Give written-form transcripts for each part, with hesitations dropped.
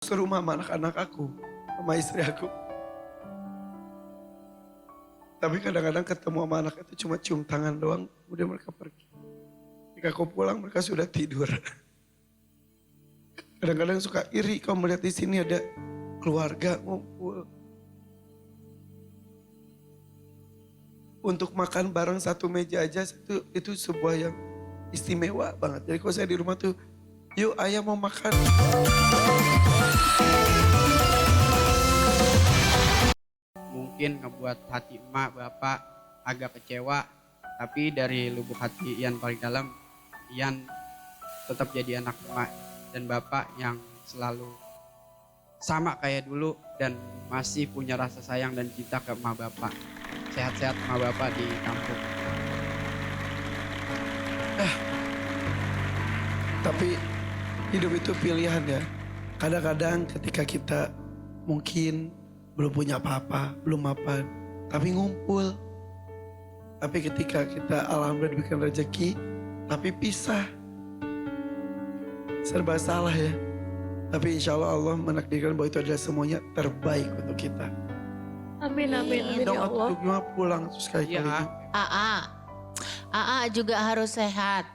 Serumah sama anak-anak aku, sama istri aku. Tapi kadang-kadang ketemu sama anak itu cuma cium tangan doang, udah mereka pergi. Ketika aku pulang mereka sudah tidur. Kadang-kadang suka iri kalau melihat di sini ada keluarga ngumpul. Untuk makan bareng satu meja aja itu sebuah yang istimewa banget. Jadi kalau saya di rumah tuh, yuk ayah mau makan. Mungkin ngebuat hati emak bapak agak kecewa, tapi dari lubuk hati Ian paling dalam, Ian tetap jadi anak emak dan bapak yang selalu sama kayak dulu dan masih punya rasa sayang dan cinta ke emak bapak. Sehat-sehat emak bapak di kampung. Tapi hidup itu pilihan ya. Kadang-kadang ketika kita mungkin belum punya apa-apa, belum mapan, tapi ngumpul. Tapi ketika kita alhamdulillah diberikan rezeki, tapi pisah. Serba salah ya. Tapi insya Allah Allah menakdirkan bahwa itu adalah semuanya terbaik untuk kita. Amin, amin, amin Dong ya Allah. aku cuma pulang terus sekali-kalinya. Aa juga harus sehat.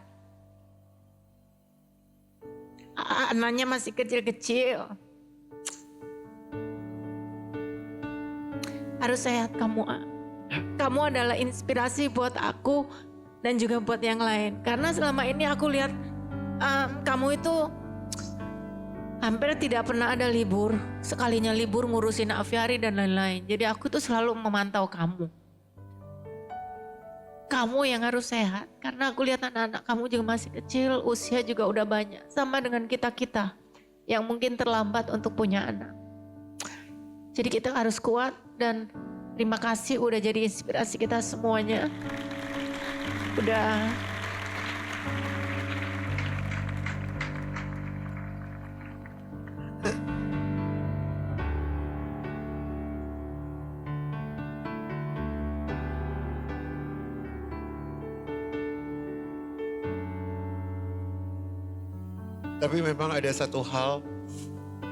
Anaknya masih kecil-kecil. Harus sehat kamu, A. Kamu adalah inspirasi buat aku dan juga buat yang lain. Karena selama ini aku lihat kamu itu hampir tidak pernah ada libur. Sekalinya libur ngurusin aviari dan lain-lain. Jadi aku tuh selalu memantau kamu. Kamu yang harus sehat. Karena aku lihat anak-anak kamu juga masih kecil. Usia juga udah banyak. Sama dengan kita-kita yang mungkin terlambat untuk punya anak. Jadi kita harus kuat dan terima kasih udah jadi inspirasi kita semuanya. Udah Tapi memang ada satu hal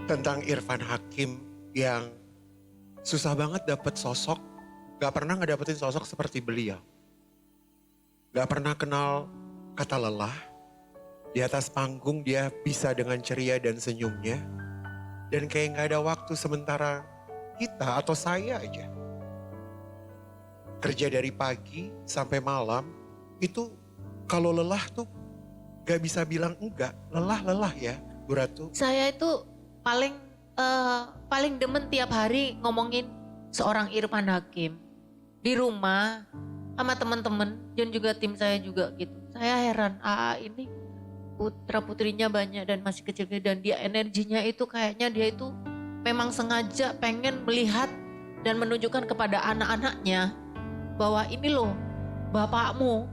tentang Irfan Hakim yang susah banget dapet sosok, gak pernah ngedapetin sosok seperti beliau. Gak pernah kenal kata lelah, di atas panggung dia bisa dengan ceria dan senyumnya. Dan kayak gak ada waktu sementara kita atau saya aja. Kerja dari pagi sampai malam, itu kalau lelah tuh gak bisa bilang enggak, lelah-lelah ya Bu Ratu. saya itu paling demen tiap hari ngomongin seorang Irfan Hakim. Di rumah sama teman-teman dan juga tim saya juga gitu. Saya heran, ini putra putrinya banyak dan masih kecil-kecil dan dia energinya itu kayaknya dia itu memang sengaja pengen melihat dan menunjukkan kepada anak-anaknya bahwa ini loh bapakmu,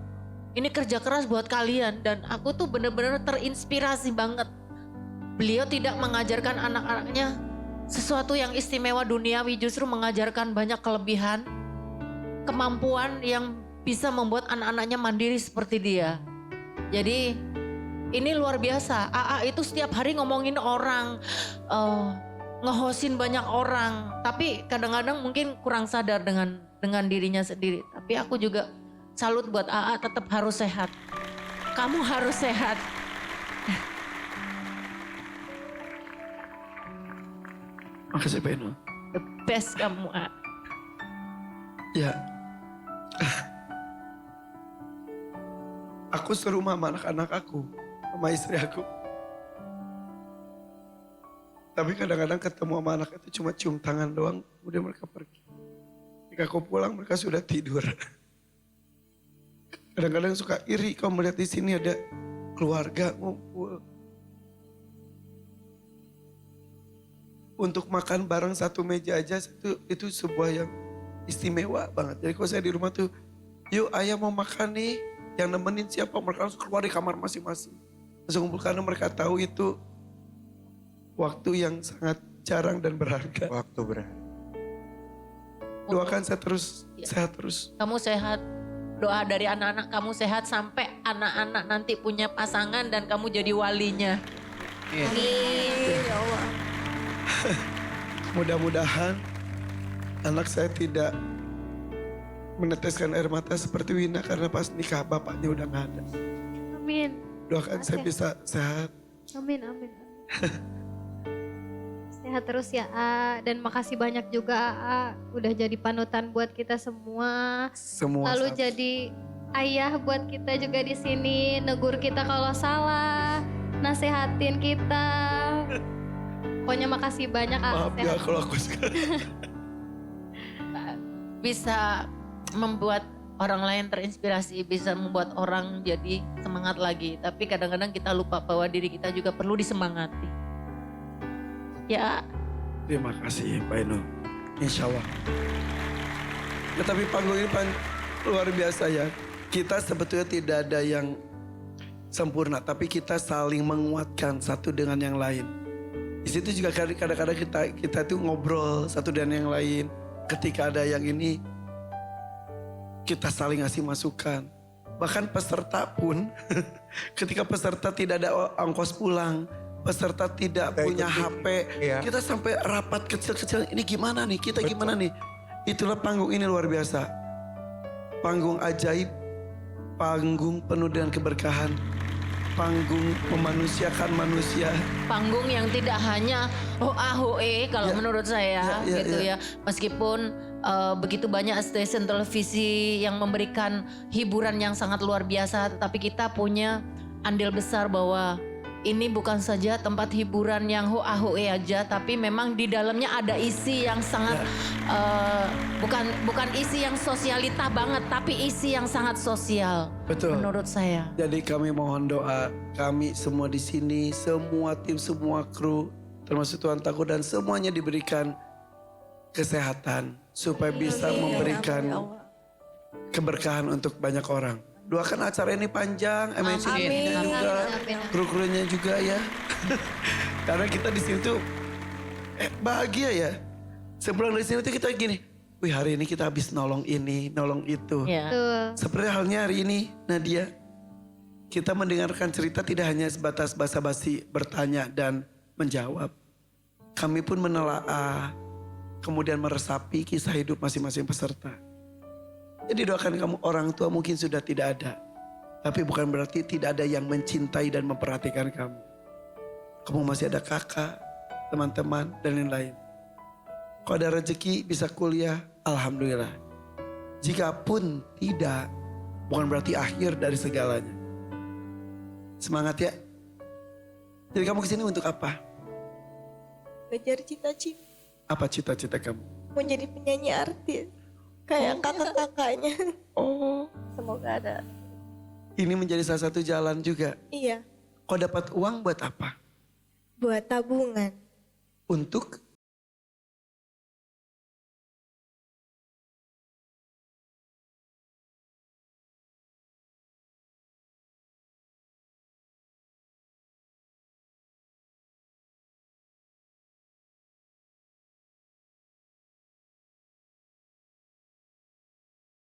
ini kerja keras buat kalian. Dan aku tuh bener-bener terinspirasi banget. Beliau tidak mengajarkan anak-anaknya sesuatu yang istimewa duniawi, justru mengajarkan banyak kelebihan, kemampuan yang bisa membuat anak-anaknya mandiri seperti dia. Jadi ini luar biasa. AA itu setiap hari ngomongin orang, ngehosin banyak orang. Tapi kadang-kadang mungkin kurang sadar dengan dirinya sendiri. Tapi aku juga salut buat AA, tetap harus sehat. Kamu harus sehat. Makasih Pak Eno. The best kamu, AA. Ya. Aku serumah sama anak-anak aku, sama istri aku. Tapi kadang-kadang ketemu sama anak itu cuma cium tangan doang, udah mereka pergi. Ketika aku pulang mereka sudah tidur. Kadang-kadang suka iri kalau melihat di sini ada keluarga ngumpul. Untuk makan bareng satu meja aja itu sebuah yang istimewa banget. Jadi kalau saya di rumah tuh, yuk ayah mau makan nih. Yang nemenin siapa? Mereka langsung keluar di kamar masing-masing. Langsung kumpul karena mereka tahu itu waktu yang sangat jarang dan berharga. Waktu berharga. Doakan saya terus sehat terus. Kamu sehat. Doa dari anak-anak kamu sehat sampai anak-anak nanti punya pasangan dan kamu jadi walinya. Iya. Amin. Ya Allah. Mudah-mudahan anak saya tidak meneteskan air mata seperti Wina karena pas nikah bapaknya udah nggak ada. Amin. Doakan saya Oke. bisa sehat. Amin, amin. Sehat terus ya A. Dan makasih banyak juga A. Udah jadi panutan buat kita semua. Semua Lalu sama. jadi ayah buat kita juga di sini. Negur kita kalau salah. Nasehatin kita. Pokoknya makasih banyak A. Maaf ya Sehat. kalau aku sekali. Bisa membuat orang lain terinspirasi, bisa membuat orang jadi semangat lagi. Tapi kadang-kadang kita lupa bahwa diri kita juga perlu disemangati. Ya, Terima kasih Pak Eno. Insya Allah. Ya, tapi panggung ini luar biasa ya. Kita sebetulnya tidak ada yang sempurna, tapi kita saling menguatkan satu dengan yang lain. Di situ juga kadang-kadang kita tuh ngobrol satu dengan yang lain. Ketika ada yang ini, kita saling ngasih masukan. Bahkan peserta pun, ketika peserta tidak ada ongkos pulang, peserta tidak Saya punya ikut HP, Iya. kita sampai rapat kecil-kecil, ini gimana nih, kita Betul. gimana nih. Itulah panggung ini luar biasa. Panggung ajaib, panggung penuh dengan keberkahan, panggung memanusiakan manusia. panggung yang tidak hanya hoe kalau Ya. menurut saya Ya, ya, gitu ya. ya. Meskipun begitu banyak stasiun televisi yang memberikan hiburan yang sangat luar biasa, tetapi kita punya andil besar bahwa ini bukan saja tempat hiburan yang hoe aja, tapi memang di dalamnya ada isi yang sangat bukan isi yang sosialita banget, tapi isi yang sangat sosial. Betul. Menurut saya. Jadi kami mohon doa, kami semua di sini, semua tim, semua kru, termasuk Tuhan Takut dan semuanya diberikan kesehatan supaya bisa memberikan keberkahan untuk banyak orang. Doakan acara ini panjang, MNC Amin. juga, Amin. kru-krunya juga ya. Karena kita di sini tuh bahagia ya. Sepulang dari sini tuh kita gini, wih hari ini kita habis nolong ini, nolong itu. Ya. Tuh. Seperti halnya hari ini Nadia, kita mendengarkan cerita tidak hanya sebatas basa-basi bertanya dan menjawab. Kami pun menelaah, kemudian meresapi kisah hidup masing-masing peserta. Jadi doakan kamu, orang tua mungkin sudah tidak ada. Tapi bukan berarti tidak ada yang mencintai dan memperhatikan kamu. Kamu masih ada kakak, teman-teman, dan lain-lain. Kalau ada rezeki bisa kuliah, alhamdulillah. Jika pun tidak, bukan berarti akhir dari segalanya. Semangat ya. Jadi kamu kesini untuk apa? Ngejar cita-cita Apa cita-cita kamu? mau jadi penyanyi artis kayak kakak-kakaknya. Oh, Semoga ada. ini menjadi salah satu jalan juga. Iya, Kau dapat uang buat apa? buat tabungan. Untuk